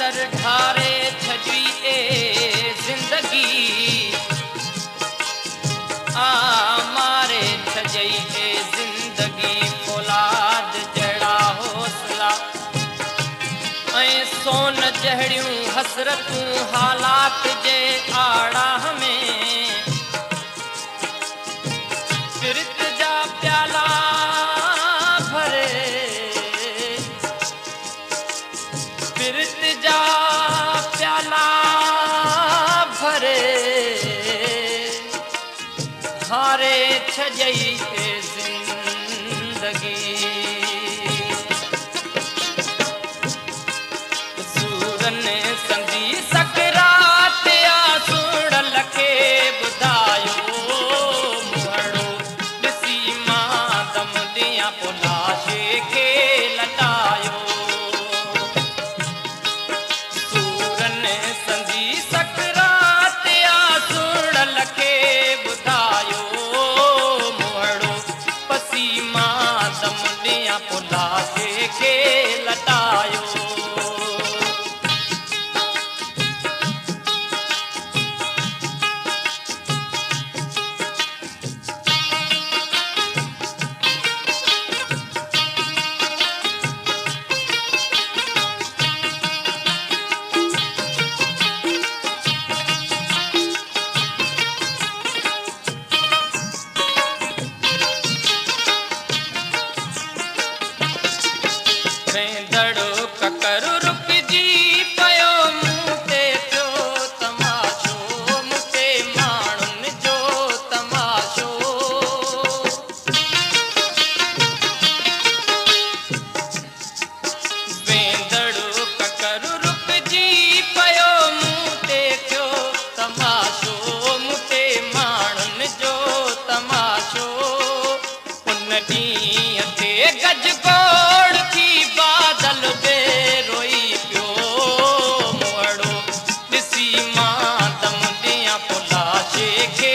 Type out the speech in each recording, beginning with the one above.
नजर ढारे छजी ए जिंदगी मारे छजई ए जिंदगी फौलाद जड़ा हौसला ऐं सोन जहड़ियूं हसरतूं हालात जे आड़ा में फिरत जा प्याला भरे फिरत जा प्याला भरे हारे छजई ए जिंदगी सूरन संधी सकरात आसूड़ लखे बुधायो मुहड़ो ॾिसी मां दम दियां पोलाशे खे लटायो सूरन संधी सकरात आसूड़ लखे बुधायो मुहड़ो पसी मां दम दियां पोलाशे खे लटायो वेंदड़ो ककर रुकजी पयो मूं ते थियो तमाशो मूं ते माण्हुनि जो तमाशो वेंदड़ो ककर रुकजी पयो मूं ते थियो तमाशो मूं ते माण्हुनि जो तमाशो उन ॾींहं ते गज गोड़ थी बादल बे रोई पियो मुहड़ो ॾिसी मां दम दियां पोलाशे खे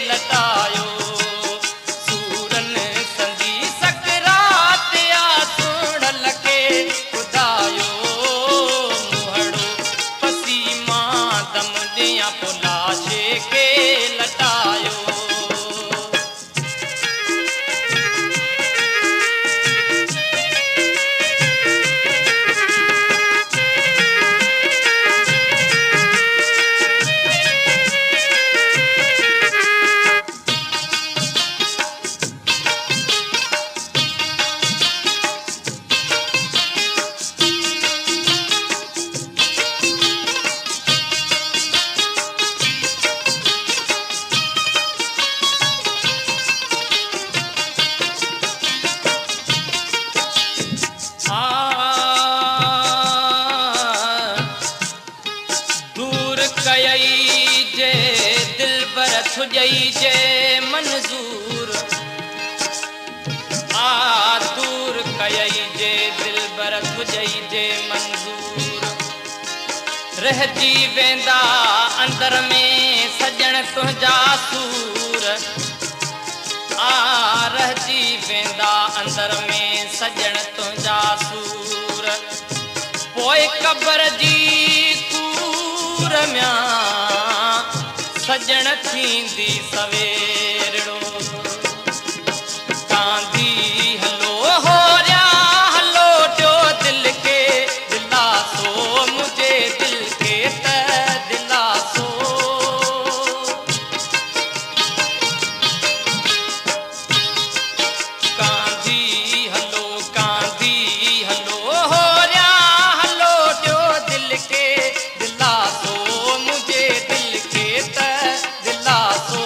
लटायो सूरन संधी सकरात आसूड़ लखे ॿुधायो मुहड़ो पसी मां दम दियां पोलाशे खे लटायो दूर कयई जे दिल बर थुजई जे मंजूर दूर कयई जे दिल बर थुजई जे मंजूर रहजी वेंदा अंदर में सजण तुंहिंजा सूर रहजी वेंदा अंदर में सजण तुंहिंजा सूर पोइ क़बर जी कूर म्यां सजण थींदी सवेरड़ो कांदी हलो होरिया हलो टियो दिल खे दिलासो मुंहिंजे दिल खे त दिलासो कांदी हलो होरिया हलो टियो दिल खे दिलासो मुंहिंजे दिल खे त दिलासो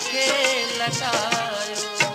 खे लॻायो।